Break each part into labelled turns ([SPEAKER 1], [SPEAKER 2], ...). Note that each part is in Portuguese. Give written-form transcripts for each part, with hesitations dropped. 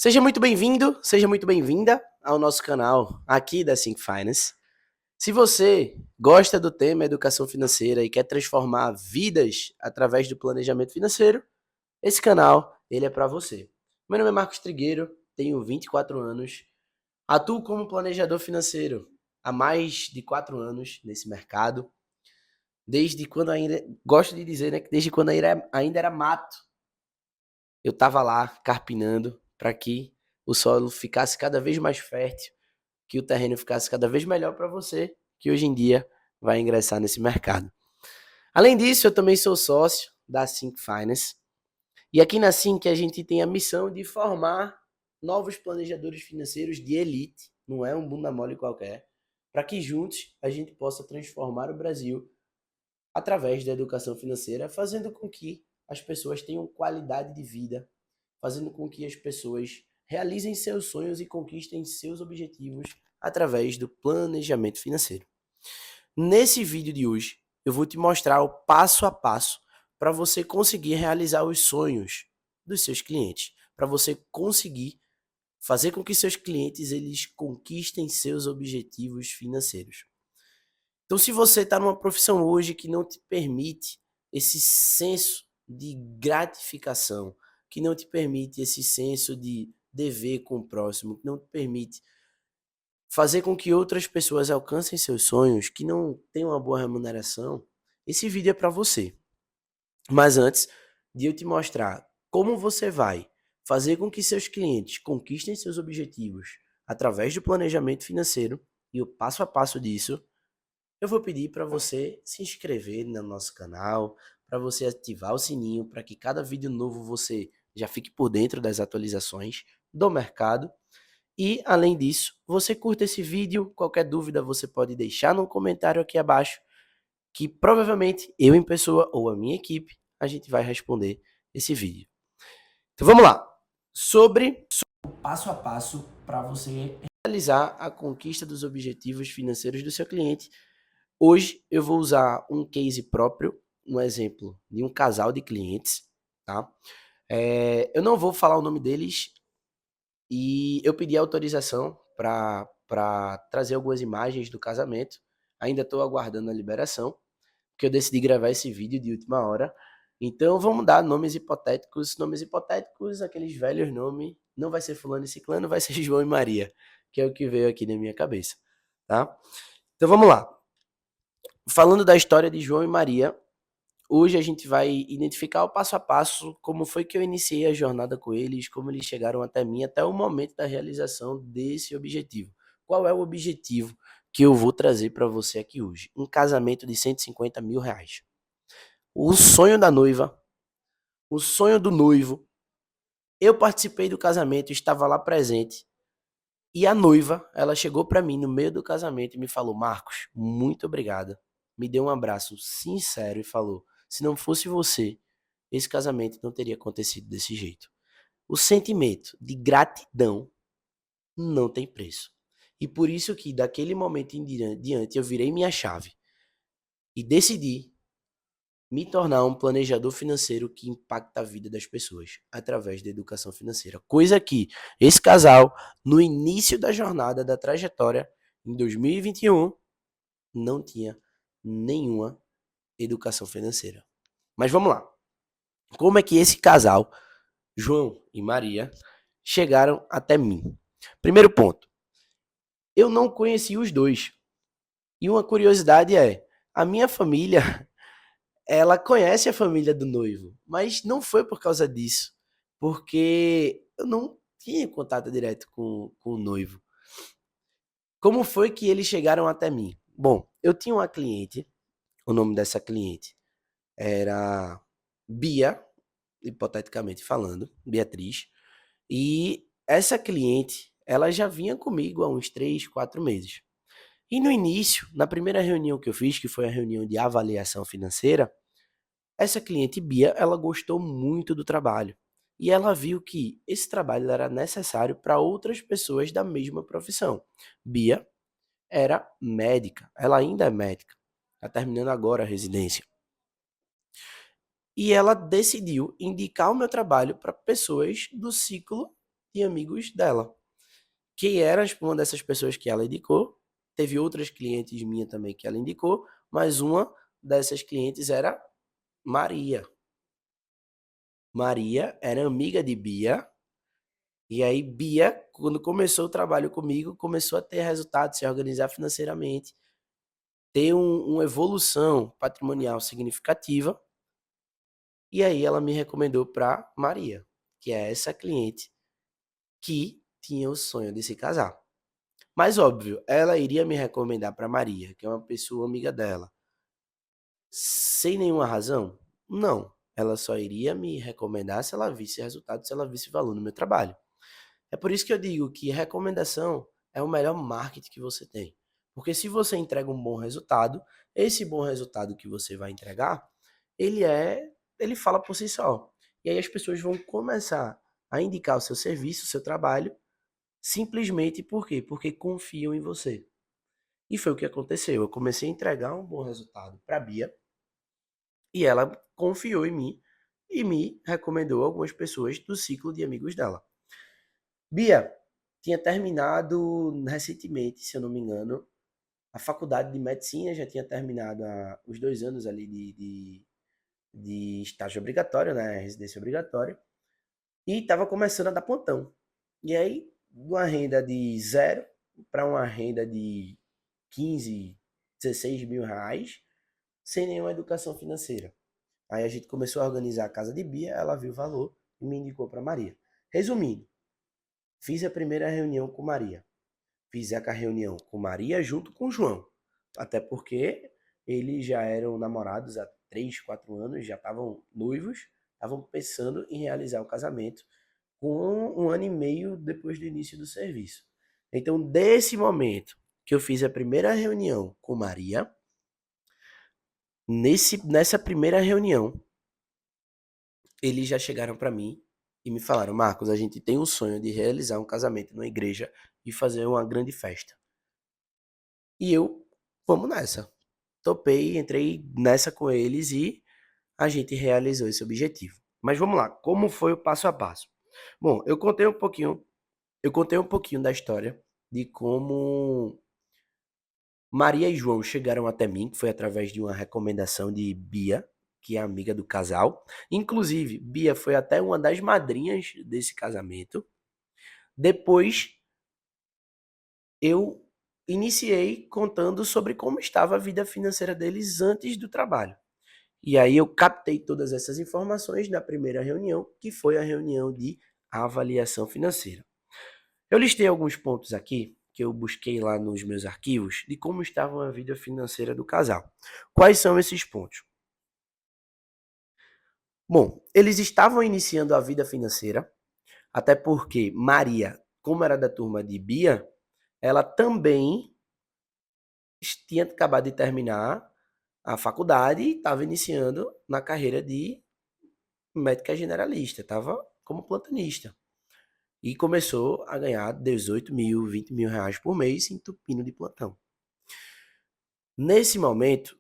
[SPEAKER 1] Seja muito bem-vindo, seja muito bem-vinda ao nosso canal aqui da Think Finance. Se você gosta do tema educação financeira e quer transformar vidas através do planejamento financeiro, esse canal ele é para você. Meu nome é Marcos Trigueiro, tenho 24 anos, atuo como planejador financeiro há mais de 4 anos nesse mercado. Desde quando ainda, gosto de dizer, né, que desde quando ainda era mato, eu estava lá carpinando para que o solo ficasse cada vez mais fértil, que o terreno ficasse cada vez melhor para você, que hoje em dia vai ingressar nesse mercado. Além disso, eu também sou sócio da Think Finance. E aqui na Think a gente tem a missão de formar novos planejadores financeiros de elite, não é um bunda mole qualquer, para que juntos a gente possa transformar o Brasil através da educação financeira, fazendo com que as pessoas tenham qualidade de vida, fazendo com que as pessoas realizem seus sonhos e conquistem seus objetivos através do planejamento financeiro. Nesse vídeo de hoje, eu vou te mostrar o passo a passo para você conseguir realizar os sonhos dos seus clientes, para você conseguir fazer com que seus clientes eles conquistem seus objetivos financeiros. Então, se você está numa profissão hoje que não te permite esse senso de gratificação, que não te permite esse senso de dever com o próximo, que não te permite fazer com que outras pessoas alcancem seus sonhos, que não tem uma boa remuneração, esse vídeo é para você. Mas antes de eu te mostrar como você vai fazer com que seus clientes conquistem seus objetivos através do planejamento financeiro e o passo a passo disso, eu vou pedir para você se inscrever no nosso canal, para você ativar o sininho, para que cada vídeo novo você já fique por dentro das atualizações do mercado. E, além disso, você curta esse vídeo, qualquer dúvida você pode deixar no comentário aqui abaixo, que provavelmente eu em pessoa ou a minha equipe, a gente vai responder esse vídeo. Então vamos lá, sobre o passo a passo para você realizar a conquista dos objetivos financeiros do seu cliente. Hoje eu vou usar um case próprio, um exemplo de um casal de clientes, tá? Eu não vou falar o nome deles e eu pedi autorização para trazer algumas imagens do casamento. Ainda estou aguardando a liberação, porque eu decidi gravar esse vídeo de última hora. Então vamos dar nomes hipotéticos, aqueles velhos nomes. Não vai ser fulano e ciclano, vai ser João e Maria, que é o que veio aqui na minha cabeça, tá? Então vamos lá. Falando da história de João e Maria, hoje a gente vai identificar o passo a passo, como foi que eu iniciei a jornada com eles, como eles chegaram até mim, até o momento da realização desse objetivo. Qual é o objetivo que eu vou trazer para você aqui hoje? Um casamento de 150 mil reais. O sonho da noiva, o sonho do noivo. Eu participei do casamento, estava lá presente. E a noiva, ela chegou para mim no meio do casamento e me falou: Marcos, muito obrigada. Me deu um abraço sincero e falou: se não fosse você, esse casamento não teria acontecido desse jeito. O sentimento de gratidão não tem preço. E por isso que daquele momento em diante eu virei minha chave e decidi me tornar um planejador financeiro que impacta a vida das pessoas através da educação financeira. Coisa que esse casal, no início da jornada, da trajetória, em 2021, não tinha nenhuma educação financeira. Mas vamos lá. Como é que esse casal, João e Maria, chegaram até mim? Primeiro ponto. Eu não conheci os dois. E uma curiosidade é, a minha família ela conhece a família do noivo, mas não foi por causa disso, porque eu não tinha contato direto com o noivo. Como foi que eles chegaram até mim? Bom, eu tinha uma cliente, o nome dessa cliente era Bia, hipoteticamente falando, Beatriz, e essa cliente, ela já vinha comigo há uns 3, 4 meses. E no início, na primeira reunião que eu fiz, que foi a reunião de avaliação financeira, essa cliente Bia, ela gostou muito do trabalho e ela viu que esse trabalho era necessário para outras pessoas da mesma profissão. Bia era médica, ela ainda é médica, está terminando agora a residência. E ela decidiu indicar o meu trabalho para pessoas do ciclo de amigos dela. Quem era uma dessas pessoas que ela indicou? Teve outras clientes minhas também que ela indicou, mas uma dessas clientes era Maria. Maria era amiga de Bia, e aí Bia, quando começou o trabalho comigo, começou a ter resultados, se organizar financeiramente, ter uma evolução patrimonial significativa, e aí ela me recomendou para Maria, que é essa cliente que tinha o sonho de se casar. Mas óbvio, ela iria me recomendar para Maria, que é uma pessoa amiga dela, sem nenhuma razão? Não. Ela só iria me recomendar se ela visse resultado, se ela visse valor no meu trabalho. É por isso que eu digo que recomendação é o melhor marketing que você tem. Porque se você entrega um bom resultado, esse bom resultado que você vai entregar, ele fala por si só. E aí as pessoas vão começar a indicar o seu serviço, o seu trabalho, simplesmente por quê? Porque confiam em você. E foi o que aconteceu. Eu comecei a entregar um bom resultado para a Bia e ela confiou em mim e me recomendou algumas pessoas do ciclo de amigos dela. Bia tinha terminado recentemente, se eu não me engano, a faculdade de medicina, já tinha terminado os 2 anos ali de estágio obrigatório, né, residência obrigatória, e estava começando a dar plantão. E aí, de uma renda de zero para uma renda de 15, 16 mil reais, sem nenhuma educação financeira. Aí a gente começou a organizar a casa de Bia, ela viu o valor e me indicou para Maria. Resumindo, fiz a primeira reunião com Maria. Fiz a reunião com Maria junto com João. Até porque eles já eram namorados há 3, 4 anos, já estavam noivos, estavam pensando em realizar o casamento com 1 ano e meio depois do início do serviço. Então, desse momento que eu fiz a primeira reunião com Maria, nessa primeira reunião, eles já chegaram para mim e me falaram: Marcos, a gente tem um sonho de realizar um casamento numa igreja e fazer uma grande festa. E eu, vamos nessa. Topei, entrei nessa com eles e a gente realizou esse objetivo. Mas vamos lá, como foi o passo a passo? Bom, eu contei um pouquinho da história de como Maria e João chegaram até mim, que foi através de uma recomendação de Bia, que é amiga do casal. Inclusive, Bia foi até uma das madrinhas desse casamento. Depois, eu iniciei contando sobre como estava a vida financeira deles antes do trabalho. E aí eu captei todas essas informações na primeira reunião, que foi a reunião de avaliação financeira. Eu listei alguns pontos aqui que eu busquei lá nos meus arquivos de como estava a vida financeira do casal. Quais são esses pontos? Bom, eles estavam iniciando a vida financeira, até porque Maria, como era da turma de Bia, ela também tinha acabado de terminar a faculdade e estava iniciando na carreira de médica generalista, estava como plantonista. E começou a ganhar 18 mil, 20 mil reais por mês entupindo de plantão. Nesse momento,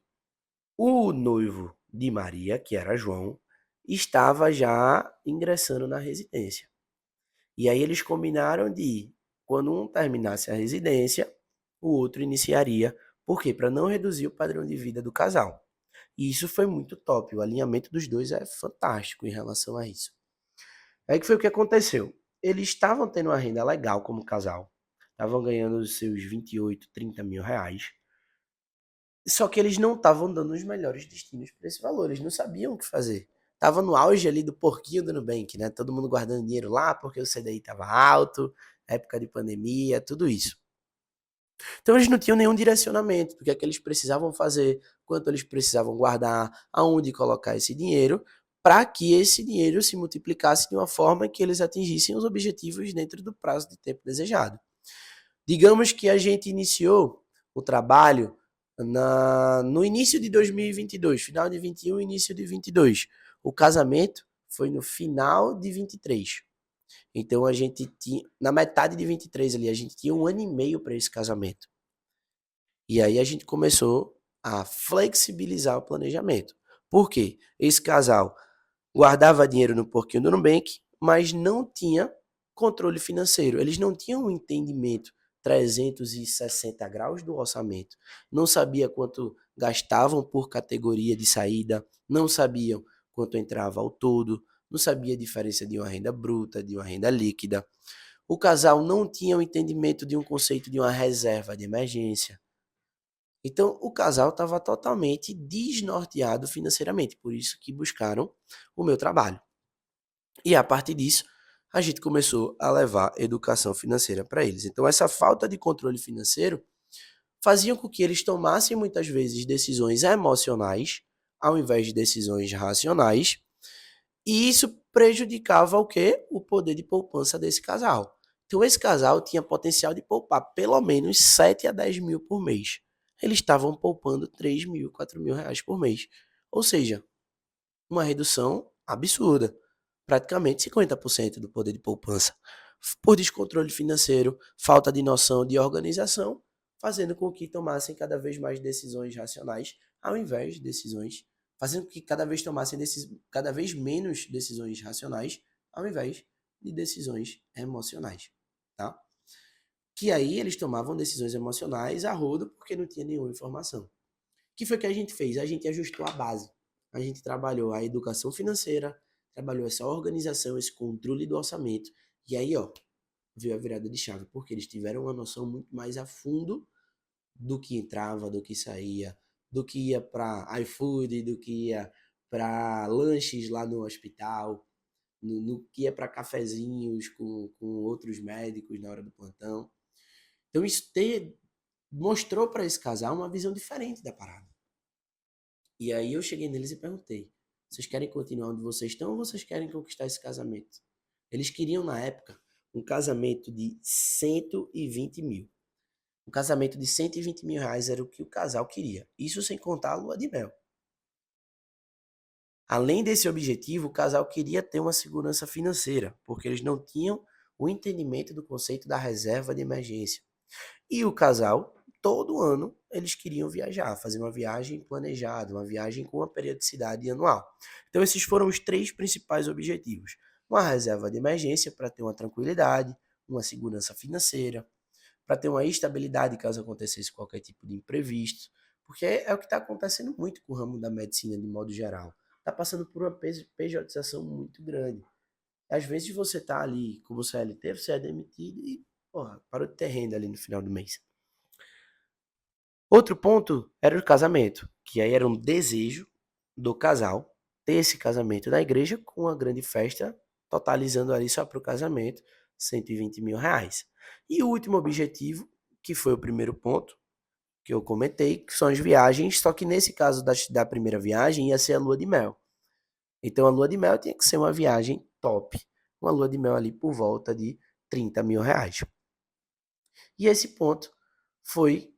[SPEAKER 1] o noivo de Maria, que era João, estava já ingressando na residência. E aí eles combinaram de, quando um terminasse a residência, o outro iniciaria. Por quê? Para não reduzir o padrão de vida do casal. E isso foi muito top. O alinhamento dos dois é fantástico em relação a isso. Aí que foi o que aconteceu. Eles estavam tendo uma renda legal como casal. Estavam ganhando os seus 28, 30 mil reais. Só que eles não estavam dando os melhores destinos para esse valor. Eles não sabiam o que fazer. Tava no auge ali do porquinho do Nubank, né? Todo mundo guardando dinheiro lá porque o CDI estava alto, época de pandemia, tudo isso. Então eles não tinham nenhum direcionamento do que é que eles precisavam fazer, quanto eles precisavam guardar, aonde colocar esse dinheiro, para que esse dinheiro se multiplicasse de uma forma que eles atingissem os objetivos dentro do prazo de tempo desejado. Digamos que a gente iniciou o trabalho no início de 2022, final de 21, início de 22. O casamento foi no final de 23. Então a gente tinha, na metade de 23 ali, a gente tinha 1 ano e meio para esse casamento. E aí a gente começou a flexibilizar o planejamento. Por quê? Esse casal guardava dinheiro no porquinho do Nubank, mas não tinha Controle financeiro. Eles não tinham um entendimento 360 graus do orçamento. Não sabia quanto gastavam por categoria de saída, não sabiam quanto entrava ao todo, não sabia a diferença de uma renda bruta, de uma renda líquida. O casal não tinha o entendimento de um conceito de uma reserva de emergência. Então, o casal estava totalmente desnorteado financeiramente, por isso que buscaram o meu trabalho. E a partir disso, a gente começou a levar educação financeira para eles. Então, essa falta de controle financeiro fazia com que eles tomassem muitas vezes decisões emocionais ao invés de decisões racionais, e isso prejudicava o quê? O poder de poupança desse casal. Então, esse casal tinha potencial de poupar pelo menos 7 a 10 mil por mês. Eles estavam poupando 3 mil, 4 mil reais por mês. Ou seja, uma redução absurda. Praticamente 50% do poder de poupança. Por descontrole financeiro, falta de noção de organização, fazendo com que tomassem cada vez mais decisões racionais, ao invés de decisões, fazendo com que cada vez tomassem cada vez menos decisões racionais, ao invés de decisões emocionais, tá? Que aí eles tomavam decisões emocionais a rodo porque não tinha nenhuma informação. O que foi que a gente fez? A gente ajustou a base. A gente trabalhou a educação financeira, trabalhou essa organização, esse controle do orçamento. E aí, ó, veio a virada de chave, porque eles tiveram uma noção muito mais a fundo do que entrava, do que saía, do que ia para iFood, do que ia para lanches lá no hospital, no que ia para cafezinhos com outros médicos na hora do plantão. Então isso mostrou para esse casal uma visão diferente da parada. E aí eu cheguei neles e perguntei: vocês querem continuar onde vocês estão ou vocês querem conquistar esse casamento? Eles queriam, na época, um casamento de 120 mil. Um casamento de 120 mil reais era o que o casal queria. Isso sem contar a lua de mel. Além desse objetivo, o casal queria ter uma segurança financeira, porque eles não tinham o entendimento do conceito da reserva de emergência. E o casal, todo ano, eles queriam viajar, fazer uma viagem planejada, uma viagem com uma periodicidade anual. Então, esses foram os 3 principais objetivos. Uma reserva de emergência para ter uma tranquilidade, uma segurança financeira, para ter uma estabilidade caso acontecesse qualquer tipo de imprevisto, porque é o que está acontecendo muito com o ramo da medicina de modo geral. Está passando por uma pejotização muito grande. Às vezes você está ali como CLT, você é demitido e parou de ter renda ali no final do mês. Outro ponto era o casamento, que aí era um desejo do casal ter esse casamento na igreja com uma grande festa, totalizando ali só para o casamento 120 mil reais. E o último objetivo, que foi o primeiro ponto que eu comentei, que são as viagens, só que nesse caso da primeira viagem ia ser a lua de mel. Então a lua de mel tinha que ser uma viagem top, uma lua de mel ali por volta de 30 mil reais. E esse ponto foi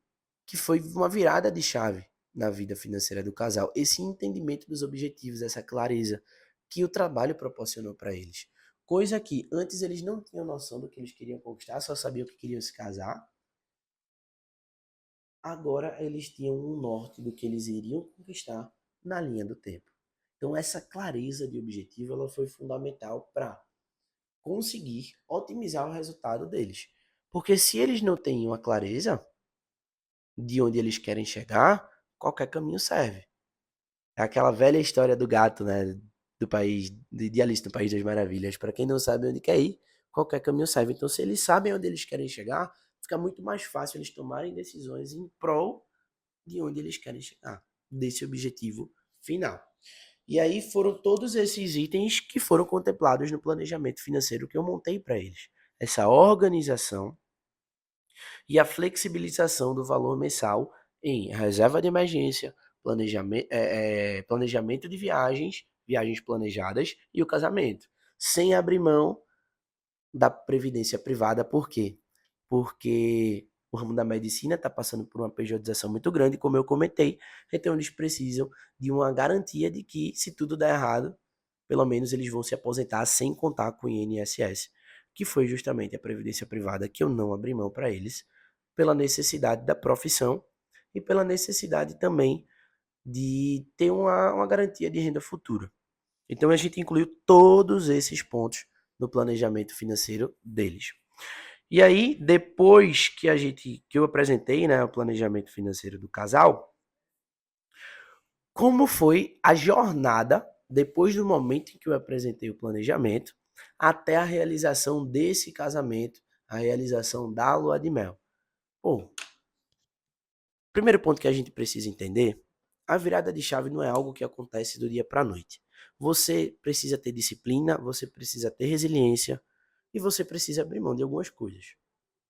[SPEAKER 1] uma virada de chave na vida financeira do casal, esse entendimento dos objetivos, essa clareza que o trabalho proporcionou para eles. Coisa que antes eles não tinham noção do que eles queriam conquistar, só sabiam que queriam se casar. Agora eles tinham um norte do que eles iriam conquistar na linha do tempo. Então essa clareza de objetivo ela foi fundamental para conseguir otimizar o resultado deles. Porque se eles não têm uma clareza de onde eles querem chegar, qualquer caminho serve. É aquela velha história do gato, né? Do país, de Alice no País das Maravilhas. Para quem não sabe onde quer ir, qualquer caminho serve. Então, se eles sabem onde eles querem chegar, fica muito mais fácil eles tomarem decisões em prol de onde eles querem chegar, desse objetivo final. E aí foram todos esses itens que foram contemplados no planejamento financeiro que eu montei para eles. Essa organização e a flexibilização do valor mensal em reserva de emergência, planejamento de viagens, viagens planejadas e o casamento, sem abrir mão da previdência privada. Por quê? Porque o ramo da medicina está passando por uma pejotização muito grande, como eu comentei, então eles precisam de uma garantia de que, se tudo der errado, pelo menos eles vão se aposentar sem contar com o INSS, que foi justamente a previdência privada que eu não abri mão para eles, pela necessidade da profissão e pela necessidade também de ter uma garantia de renda futura. Então a gente incluiu todos esses pontos no planejamento financeiro deles. E aí, depois que eu apresentei, né, o planejamento financeiro do casal, como foi a jornada depois do momento em que eu apresentei o planejamento até a realização desse casamento, a realização da lua de mel? Bom, primeiro ponto que a gente precisa entender, a virada de chave não é algo que acontece do dia para a noite. Você precisa ter disciplina, você precisa ter resiliência e você precisa abrir mão de algumas coisas.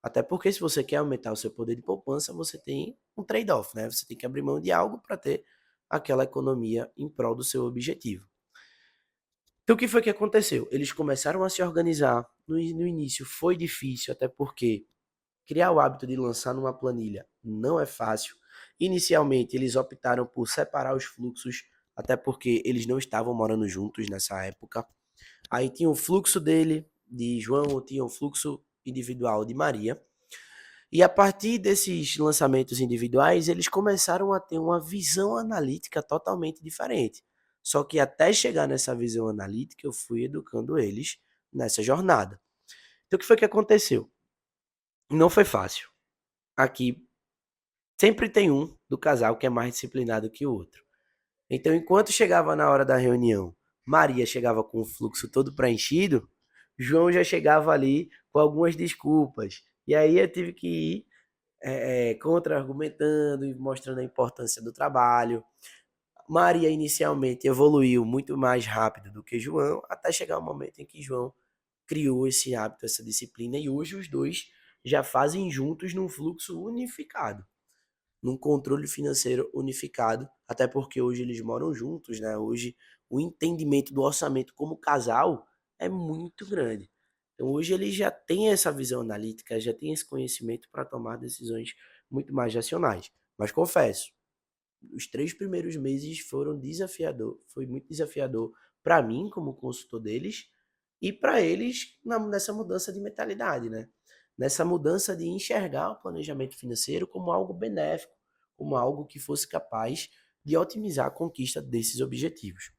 [SPEAKER 1] Até porque se você quer aumentar o seu poder de poupança, você tem um trade-off, né? Você tem que abrir mão de algo para ter aquela economia em prol do seu objetivo. Então, o que foi que aconteceu? Eles começaram a se organizar. No início foi difícil, até porque criar o hábito de lançar numa planilha não é fácil. Inicialmente, eles optaram por separar os fluxos, até porque eles não estavam morando juntos nessa época. Aí tinha o fluxo dele, de João, tinha o fluxo individual de Maria. E a partir desses lançamentos individuais, eles começaram a ter uma visão analítica totalmente diferente. Só que até chegar nessa visão analítica, eu fui educando eles nessa jornada. Então, o que foi que aconteceu? Não foi fácil. Aqui sempre tem um do casal que é mais disciplinado que o outro. Então, enquanto chegava na hora da reunião, Maria chegava com o fluxo todo preenchido, João já chegava ali com algumas desculpas. E aí eu tive que ir contra-argumentando e mostrando a importância do trabalho. Maria inicialmente evoluiu muito mais rápido do que João, até chegar o momento em que João criou esse hábito, essa disciplina, e hoje os dois já fazem juntos num fluxo unificado, num controle financeiro unificado, até porque hoje eles moram juntos, né? Hoje o entendimento do orçamento como casal é muito grande. Então hoje eles já têm essa visão analítica, já têm esse conhecimento para tomar decisões muito mais racionais. Mas confesso, os 3 primeiros meses foram desafiador, foi muito desafiador para mim como consultor deles e para eles nessa mudança de mentalidade, né? Nessa mudança de enxergar o planejamento financeiro como algo benéfico, como algo que fosse capaz de otimizar a conquista desses objetivos.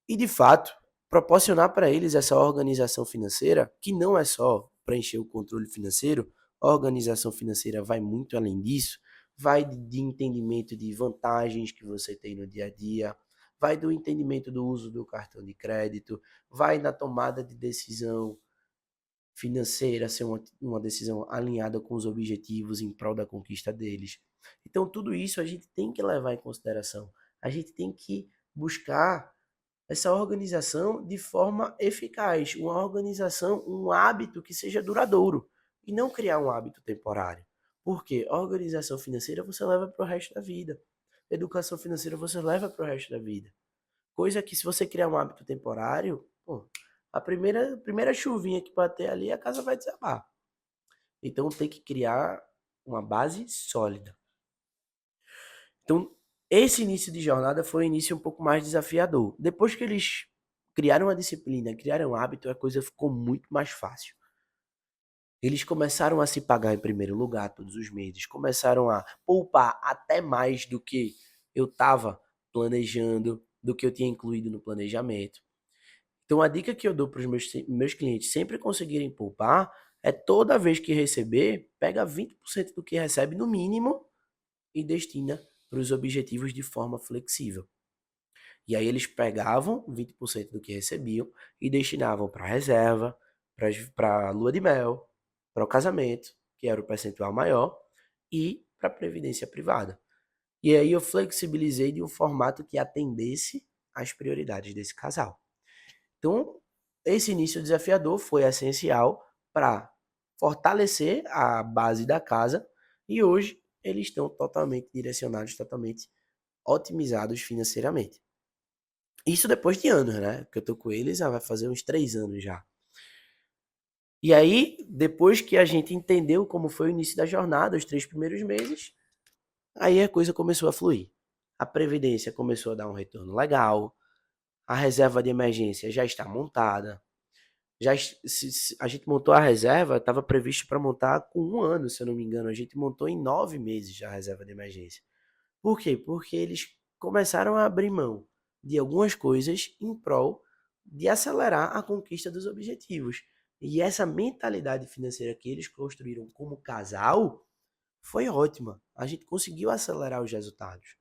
[SPEAKER 1] E de fato, proporcionar para eles essa organização financeira, que não é só preencher o controle financeiro, a organização financeira vai muito além disso, vai de entendimento de vantagens que você tem no dia a dia, vai do entendimento do uso do cartão de crédito, vai na tomada de decisão financeira, ser uma decisão alinhada com os objetivos em prol da conquista deles. Então, tudo isso a gente tem que levar em consideração. A gente tem que buscar essa organização de forma eficaz, uma organização, um hábito que seja duradouro e não criar um hábito temporário. Porque a organização financeira você leva para o resto da vida. Educação financeira você leva para o resto da vida. Coisa que se você criar um hábito temporário, pô, a primeira chuvinha que bater ali, a casa vai desabar. Então tem que criar uma base sólida. Então, esse início de jornada foi um início um pouco mais desafiador. Depois que eles criaram a disciplina, criaram um hábito, a coisa ficou muito mais fácil. Eles começaram a se pagar em primeiro lugar todos os meses, começaram a poupar até mais do que eu estava planejando, do que eu tinha incluído no planejamento. Então, a dica que eu dou para os meus clientes sempre conseguirem poupar é toda vez que receber, pega 20% do que recebe no mínimo e destina para os objetivos de forma flexível. E aí eles pegavam 20% do que recebiam e destinavam para reserva, para a lua de mel, para o casamento, que era o percentual maior, e para a previdência privada. E aí eu flexibilizei de um formato que atendesse às prioridades desse casal. Então, esse início desafiador foi essencial para fortalecer a base da casa e hoje eles estão totalmente direcionados, totalmente otimizados financeiramente. Isso depois de anos, né? Porque eu tô com eles, vai fazer uns 3 anos já. E aí, depois que a gente entendeu como foi o início da jornada, os 3 primeiros meses, aí a coisa começou a fluir. A previdência começou a dar um retorno legal, a reserva de emergência já está montada. A gente montou a reserva, estava previsto para montar com 1 ano, se eu não me engano. A gente montou em 9 meses a reserva de emergência. Por quê? Porque eles começaram a abrir mão de algumas coisas em prol de acelerar a conquista dos objetivos. E essa mentalidade financeira que eles construíram como casal foi ótima. A gente conseguiu acelerar os resultados.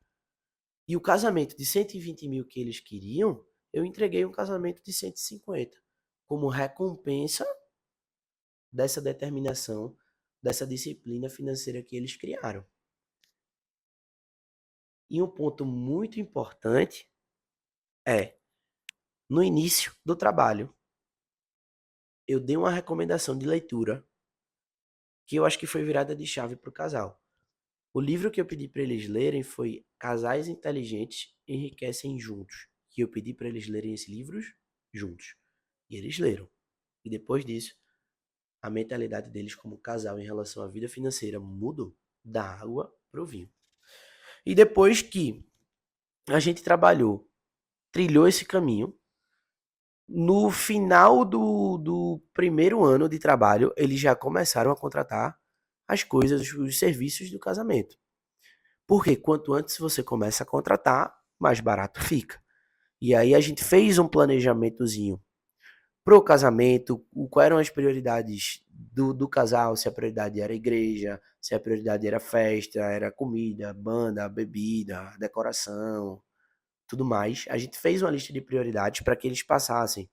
[SPEAKER 1] E o casamento de 120 mil que eles queriam, eu entreguei um casamento de 150, como recompensa dessa determinação, dessa disciplina financeira que eles criaram. E um ponto muito importante é, no início do trabalho, eu dei uma recomendação de leitura que eu acho que foi virada de chave para o casal. O livro que eu pedi para eles lerem foi Casais Inteligentes Enriquecem Juntos. Que eu pedi para eles lerem esses livros juntos. E eles leram. E depois disso, a mentalidade deles como casal em relação à vida financeira mudou da água para o vinho. E depois que a gente trabalhou, trilhou esse caminho, no final do primeiro ano de trabalho, eles já começaram a contratar as coisas, os serviços do casamento. Porque quanto antes você começa a contratar, mais barato fica. E aí a gente fez um planejamentozinho pro casamento, quais eram as prioridades do casal, se a prioridade era igreja, se a prioridade era festa, era comida, banda, bebida, decoração, tudo mais. A gente fez uma lista de prioridades para que eles passassem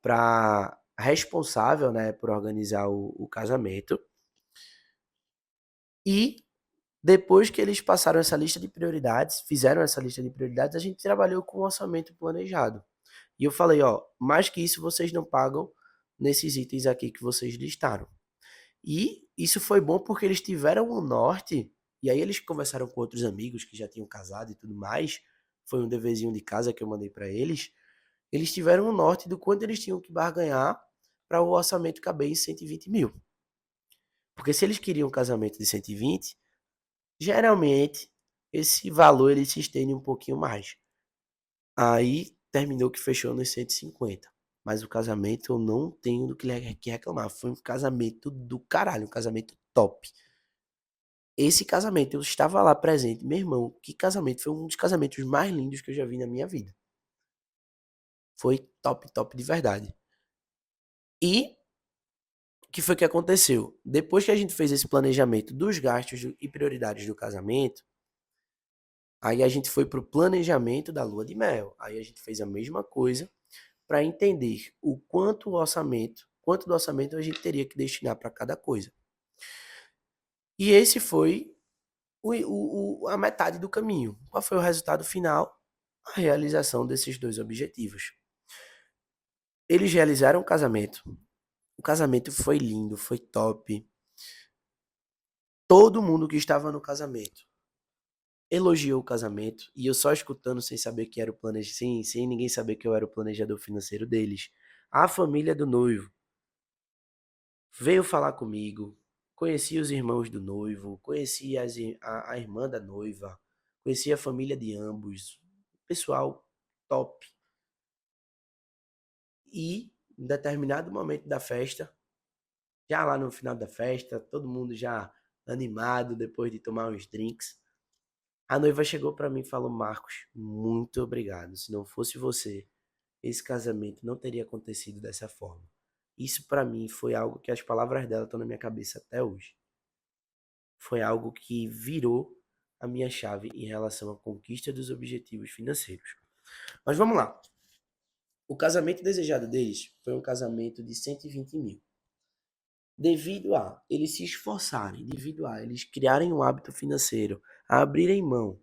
[SPEAKER 1] para responsável, né, por organizar o casamento. E depois que eles passaram essa lista de prioridades, fizeram essa lista de prioridades, a gente trabalhou com um orçamento planejado. E eu falei, ó, mais que isso vocês não pagam nesses itens aqui que vocês listaram. E isso foi bom porque eles tiveram um norte, e aí eles conversaram com outros amigos que já tinham casado e tudo mais, foi um deverzinho de casa que eu mandei para eles, eles tiveram um norte do quanto eles tinham que barganhar para o orçamento caber em 120 mil. Porque se eles queriam um casamento de 120, geralmente esse valor ele se estende um pouquinho mais. Aí terminou que fechou nos 150. Mas o casamento eu não tenho do que reclamar. Foi um casamento do caralho, um casamento top. Esse casamento eu estava lá presente, meu irmão. Que casamento? Foi um dos casamentos mais lindos que eu já vi na minha vida. Foi top, top de verdade. E o que foi que aconteceu? Depois que a gente fez esse planejamento dos gastos e prioridades do casamento, aí a gente foi para o planejamento da lua de mel. Aí a gente fez a mesma coisa para entender o quanto do orçamento a gente teria que destinar para cada coisa. E esse foi a metade do caminho. Qual foi o resultado final? A realização desses dois objetivos. Eles realizaram o casamento. O casamento foi lindo, foi top. Todo mundo que estava no casamento elogiou o casamento e eu só escutando sem saber que era o planejador, sem ninguém saber que eu era o planejador financeiro deles. A família do noivo veio falar comigo, conheci os irmãos do noivo, conheci a irmã da noiva, conheci a família de ambos, pessoal top. E em determinado momento da festa, já lá no final da festa, todo mundo já animado depois de tomar uns drinks, a noiva chegou para mim e falou: Marcos, muito obrigado. Se não fosse você, esse casamento não teria acontecido dessa forma. Isso para mim foi algo que as palavras dela estão na minha cabeça até hoje. Foi algo que virou a minha chave em relação à conquista dos objetivos financeiros. Mas vamos lá. O casamento desejado deles foi um casamento de 120 mil. Devido a eles se esforçarem, devido a eles criarem um hábito financeiro, a abrirem mão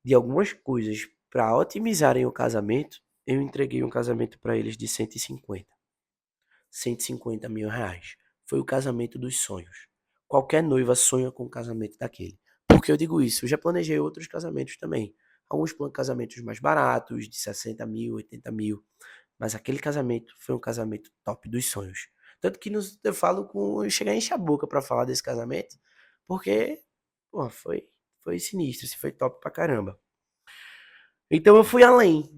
[SPEAKER 1] de algumas coisas para otimizarem o casamento, eu entreguei um casamento para eles de 150 mil reais. Foi o casamento dos sonhos. Qualquer noiva sonha com um casamento daquele. Por que eu digo isso? Eu já planejei outros casamentos também. Alguns casamentos mais baratos, de 60 mil, 80 mil. Mas aquele casamento foi um casamento top dos sonhos. Tanto que eu falo com. Eu cheguei a encher a boca pra falar desse casamento, porque, pô, foi sinistro, foi top pra caramba. Então eu fui além.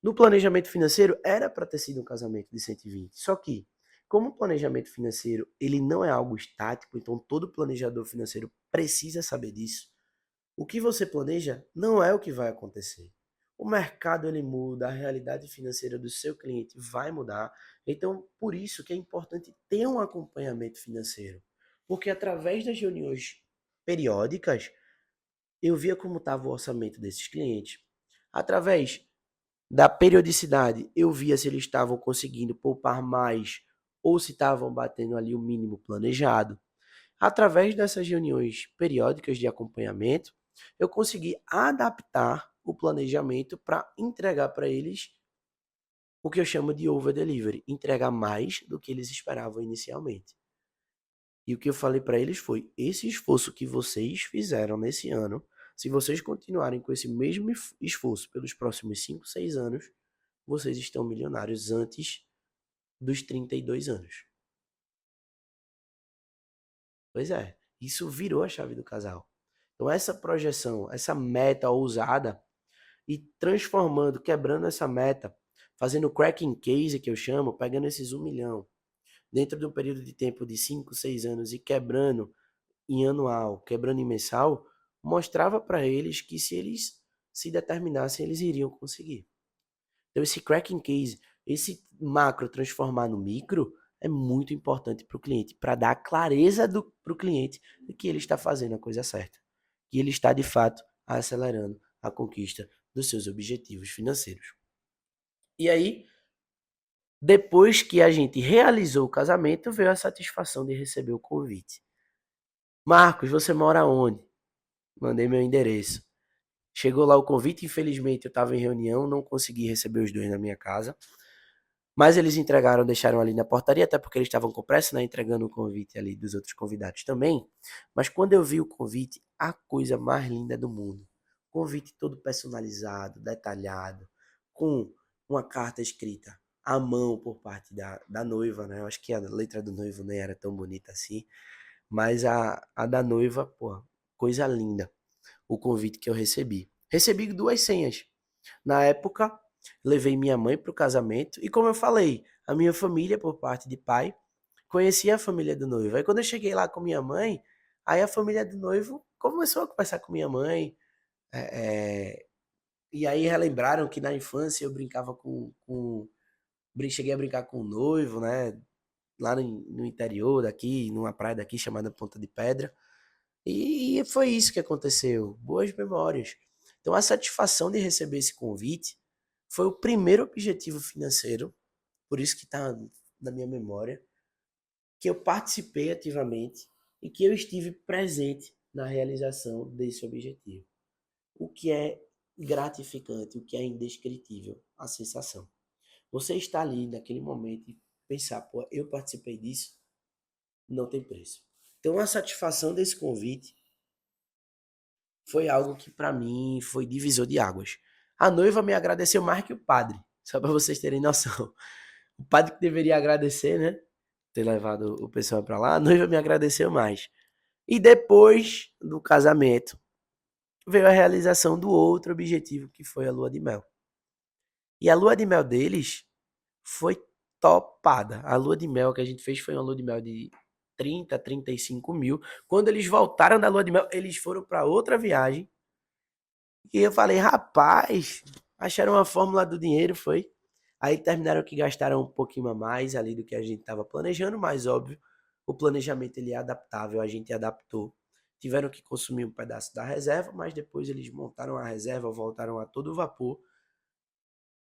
[SPEAKER 1] No planejamento financeiro, era para ter sido um casamento de 120. Só que, como o planejamento financeiro ele não é algo estático, então todo planejador financeiro precisa saber disso. O que você planeja não é o que vai acontecer. o mercado ele muda, a realidade financeira do seu cliente vai mudar. Então, por isso que é importante ter um acompanhamento financeiro. Porque através das reuniões periódicas, eu via como estava o orçamento desses clientes. Através da periodicidade, eu via se eles estavam conseguindo poupar mais ou se estavam batendo ali o mínimo planejado. Através dessas reuniões periódicas de acompanhamento, eu consegui adaptar o planejamento para entregar para eles o que eu chamo de over delivery, entregar mais do que eles esperavam inicialmente. E o que eu falei para eles foi: esse esforço que vocês fizeram nesse ano, se vocês continuarem com esse mesmo esforço pelos próximos 5, 6 anos, vocês estão milionários antes dos 32 anos. Pois é, isso virou a chave do casal. Então essa projeção, essa meta ousada e transformando, quebrando essa meta, fazendo cracking case que eu chamo, pegando esses 1 milhão dentro de um período de tempo de 5, 6 anos e quebrando em anual, quebrando em mensal, mostrava para eles que se eles se determinassem, eles iriam conseguir. Então esse cracking case, esse macro transformar no micro, é muito importante para o cliente, para dar clareza para o cliente de que ele está fazendo a coisa certa, que ele está de fato acelerando a conquista dos seus objetivos financeiros. E aí, depois que a gente realizou o casamento, veio a satisfação de receber o convite. Marcos, você mora onde? Mandei meu endereço. Chegou lá o convite, infelizmente eu estava em reunião, não consegui receber os dois na minha casa. Mas eles entregaram, deixaram ali na portaria, até porque eles estavam com pressa, né, entregando o convite ali dos outros convidados também. Mas quando eu vi o convite, a coisa mais linda do mundo. Convite todo personalizado, detalhado, com uma carta escrita à mão por parte da noiva, né? Eu acho que a letra do noivo nem era tão bonita assim, mas a da noiva, pô, coisa linda. O convite que eu recebi. Recebi 2 senhas. Na época, levei minha mãe para o casamento e, como eu falei, a minha família, por parte de pai, conhecia a família do noivo. Aí, quando eu cheguei lá com minha mãe, aí a família do noivo começou a conversar com minha mãe. E aí relembraram que na infância eu brincava cheguei a brincar com o noivo, né? Lá no interior daqui, numa praia daqui chamada Ponta de Pedra. E foi isso que aconteceu. Boas memórias. Então, a satisfação de receber esse convite foi o primeiro objetivo financeiro, por isso que está na minha memória, que eu participei ativamente e que eu estive presente na realização desse objetivo. O que é gratificante, o que é indescritível, a sensação. Você está ali naquele momento e pensar, pô, eu participei disso, não tem preço. Então, a satisfação desse convite foi algo que para mim foi divisor de águas. A noiva me agradeceu mais que o padre, só para vocês terem noção. O padre que deveria agradecer, né? Ter levado o pessoal para lá, a noiva me agradeceu mais. E depois do casamento, veio a realização do outro objetivo, que foi a lua de mel. E a lua de mel deles foi topada. A lua de mel que a gente fez foi uma lua de mel de 30, 35 mil. Quando eles voltaram da lua de mel, eles foram para outra viagem. E eu falei, rapaz, acharam uma fórmula do dinheiro, foi. Aí terminaram que gastaram um pouquinho a mais ali do que a gente estava planejando, mas óbvio, o planejamento ele é adaptável, a gente adaptou. Tiveram que consumir um pedaço da reserva, mas depois eles montaram a reserva, voltaram a todo vapor.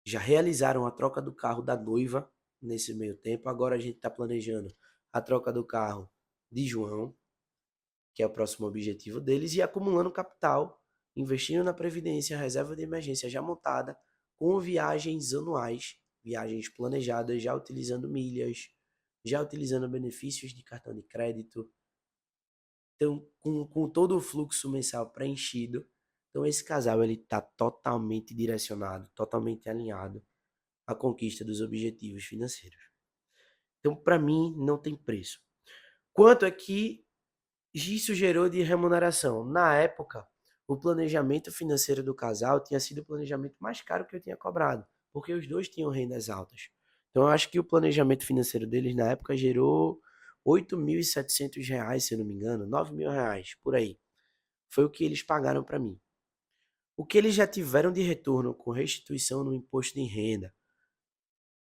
[SPEAKER 1] Já realizaram a troca do carro da noiva nesse meio tempo. Agora a gente está planejando a troca do carro de João, que é o próximo objetivo deles, e acumulando capital, investindo na previdência, reserva de emergência já montada, com viagens anuais, viagens planejadas, já utilizando milhas, já utilizando benefícios de cartão de crédito, então com todo o fluxo mensal preenchido. Então esse casal ele está totalmente direcionado, totalmente alinhado à conquista dos objetivos financeiros. Então para mim não tem preço. Quanto é que isso gerou de remuneração? Na época, o planejamento financeiro do casal tinha sido o planejamento mais caro que eu tinha cobrado, porque os dois tinham rendas altas. Então, eu acho que o planejamento financeiro deles na época gerou R$ 8.700, se eu não me engano, R$ 9.000, por aí. Foi o que eles pagaram para mim. o que eles já tiveram de retorno com restituição no imposto de renda,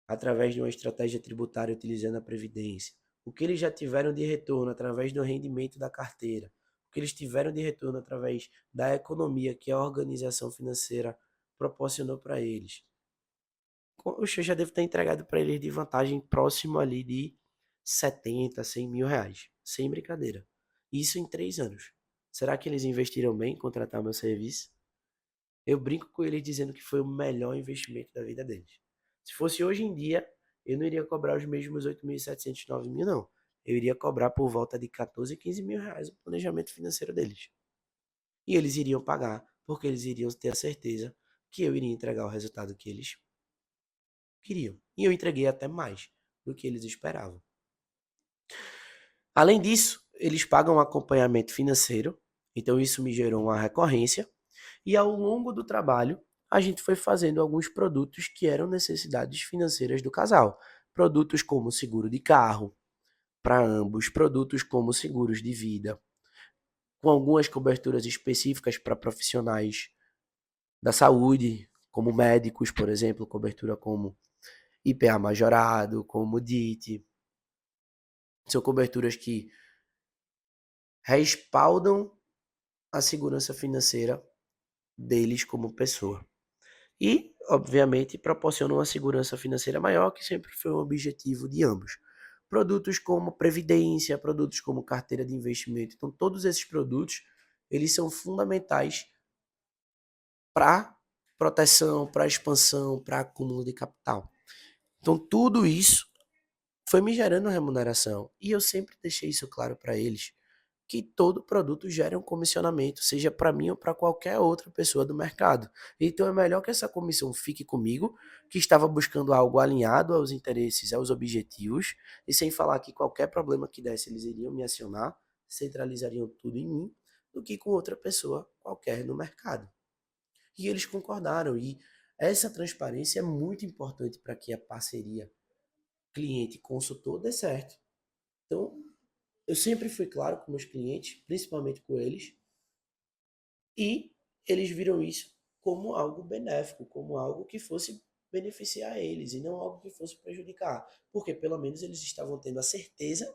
[SPEAKER 1] através de uma estratégia tributária utilizando a Previdência, o que eles já tiveram de retorno através do rendimento da carteira, o que eles tiveram de retorno através da economia que a organização financeira proporcionou para eles. Eu já devo ter entregado para eles de vantagem próximo ali de 70, 100 mil reais. Sem brincadeira. Isso em 3 anos. Será que eles investiram bem em contratar meu serviço? Eu brinco com eles dizendo que foi o melhor investimento da vida deles. Se fosse hoje em dia, eu não iria cobrar os mesmos 8.700, 9 mil, não. Eu iria cobrar por volta de 14, 15 mil reais o planejamento financeiro deles. E eles iriam pagar, porque eles iriam ter a certeza que eu iria entregar o resultado que eles queriam. E eu entreguei até mais do que eles esperavam. Além disso, eles pagam um acompanhamento financeiro, então isso me gerou uma recorrência. E ao longo do trabalho, a gente foi fazendo alguns produtos que eram necessidades financeiras do casal. Produtos como seguro de carro, para ambos, produtos como seguros de vida, com algumas coberturas específicas para profissionais da saúde, como médicos, por exemplo, cobertura como IPA majorado, como DIT. São coberturas que respaldam a segurança financeira deles como pessoa. E, obviamente, proporcionam uma segurança financeira maior, que sempre foi um objetivo de ambos. Produtos como previdência, produtos como carteira de investimento. Então, todos esses produtos, eles são fundamentais para proteção, para expansão, para acúmulo de capital. Então, tudo isso foi me gerando remuneração. E eu sempre deixei isso claro para eles, que todo produto gera um comissionamento, seja para mim ou para qualquer outra pessoa do mercado. Então é melhor que essa comissão fique comigo, que estava buscando algo alinhado aos interesses, aos objetivos, e sem falar que qualquer problema que desse eles iriam me acionar, centralizariam tudo em mim, do que com outra pessoa qualquer no mercado. E eles concordaram, e essa transparência é muito importante para que a parceria cliente-consultor dê certo. Então, eu sempre fui claro com meus clientes, principalmente com eles, e eles viram isso como algo benéfico, como algo que fosse beneficiar eles e não algo que fosse prejudicar, porque pelo menos eles estavam tendo a certeza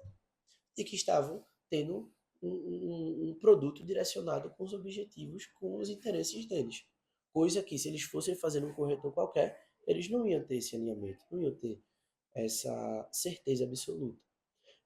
[SPEAKER 1] de que estavam tendo um produto direcionado com os objetivos, com os interesses deles. Coisa que, se eles fossem fazer um corretor qualquer, eles não iam ter esse alinhamento, não iam ter essa certeza absoluta.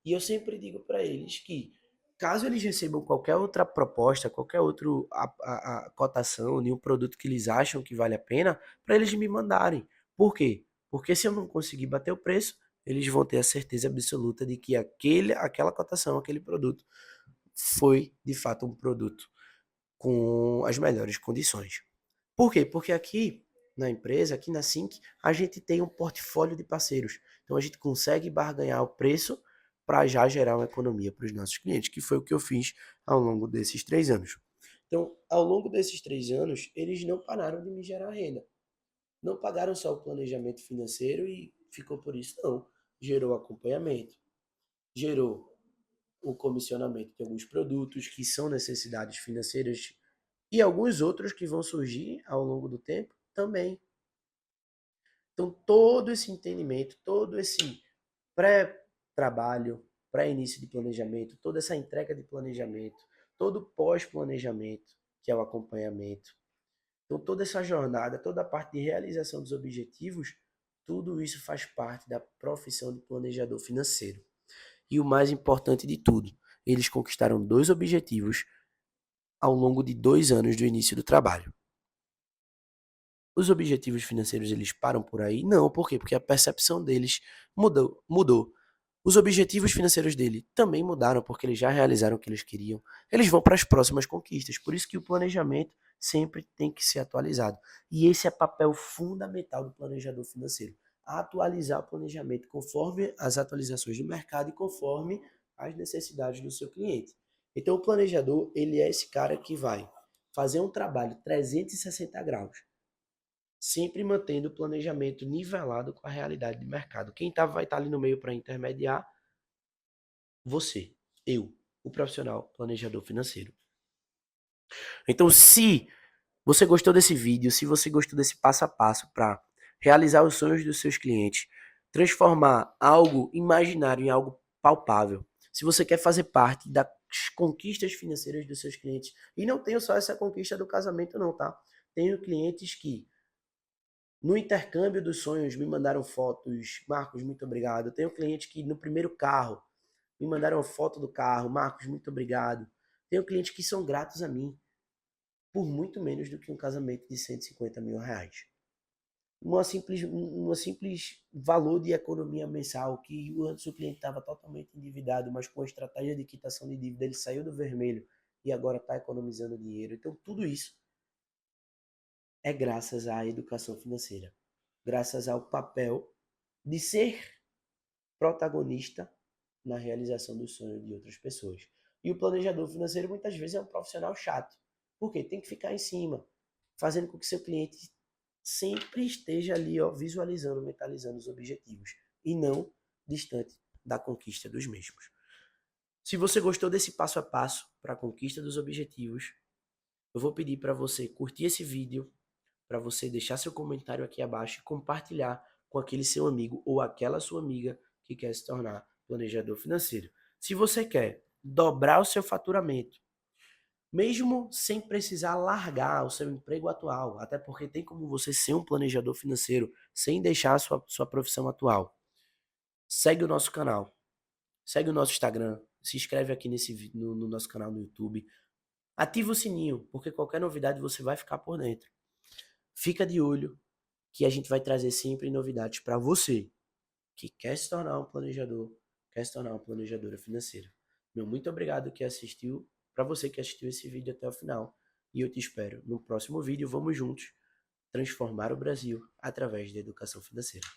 [SPEAKER 1] E eu sempre digo para eles que, caso eles recebam qualquer outra proposta, qualquer outra a cotação de um produto que eles acham que vale a pena, para eles me mandarem. Por quê? Porque se eu não conseguir bater o preço, eles vão ter a certeza absoluta de que aquela cotação, aquele produto, foi de fato um produto com as melhores condições. Por quê? Porque aqui na empresa, aqui na Sync, a gente tem um portfólio de parceiros. Então a gente consegue barganhar o preço para já gerar uma economia para os nossos clientes, que foi o que eu fiz ao longo desses 3 anos. Então, ao longo desses 3 anos, eles não pararam de me gerar renda. Não pagaram só o planejamento financeiro e ficou por isso, não. Gerou acompanhamento, gerou o comissionamento de alguns produtos que são necessidades financeiras e alguns outros que vão surgir ao longo do tempo também. Então, todo esse entendimento, todo esse pré-trabalho, pré-início de planejamento, toda essa entrega de planejamento, todo o pós-planejamento, que é o acompanhamento, então toda essa jornada, toda a parte de realização dos objetivos, tudo isso faz parte da profissão de planejador financeiro. E o mais importante de tudo, eles conquistaram 2 objetivos ao longo de 2 anos do início do trabalho. Os objetivos financeiros eles param por aí? Não, por quê? Porque a percepção deles mudou. Os objetivos financeiros dele também mudaram, porque eles já realizaram o que eles queriam. Eles vão para as próximas conquistas. Por isso que o planejamento sempre tem que ser atualizado. E esse é papel fundamental do planejador financeiro. Atualizar o planejamento conforme as atualizações do mercado e conforme as necessidades do seu cliente. Então o planejador, ele é esse cara que vai fazer um trabalho 360 graus, sempre mantendo o planejamento nivelado com a realidade de mercado. Quem vai estar ali no meio para intermediar? Você, eu, o profissional planejador financeiro. Então, se você gostou desse vídeo, se você gostou desse passo a passo para realizar os sonhos dos seus clientes, transformar algo imaginário em algo palpável, se você quer fazer parte das conquistas financeiras dos seus clientes, e não tenho só essa conquista do casamento não, tá? Tenho clientes que no intercâmbio dos sonhos me mandaram fotos, Marcos, muito obrigado. Tenho cliente que no primeiro carro me mandaram uma foto do carro, Marcos, muito obrigado. Tenho clientes que são gratos a mim por muito menos do que um casamento de 150 mil reais. Uma simples valor de economia mensal, que antes o cliente estava totalmente endividado, mas com a estratégia de quitação de dívida ele saiu do vermelho e agora está economizando dinheiro. Então tudo isso é graças à educação financeira, graças ao papel de ser protagonista na realização do sonho de outras pessoas. E o planejador financeiro muitas vezes é um profissional chato, porque tem que ficar em cima, fazendo com que seu cliente sempre esteja ali, ó, visualizando, mentalizando os objetivos e não distante da conquista dos mesmos. Se você gostou desse passo a passo para a conquista dos objetivos, eu vou pedir para você curtir esse vídeo, para você deixar seu comentário aqui abaixo e compartilhar com aquele seu amigo ou aquela sua amiga que quer se tornar planejador financeiro. Se você quer dobrar o seu faturamento, mesmo sem precisar largar o seu emprego atual, até porque tem como você ser um planejador financeiro sem deixar a sua profissão atual, segue o nosso canal, segue o nosso Instagram, se inscreve aqui no nosso canal no YouTube, ativa o sininho, porque qualquer novidade você vai ficar por dentro. Fica de olho que a gente vai trazer sempre novidades para você que quer se tornar um planejador, quer se tornar uma planejadora financeira. Meu muito obrigado que assistiu, para você que assistiu esse vídeo até o final, e eu te espero no próximo vídeo. Vamos juntos transformar o Brasil através da educação financeira.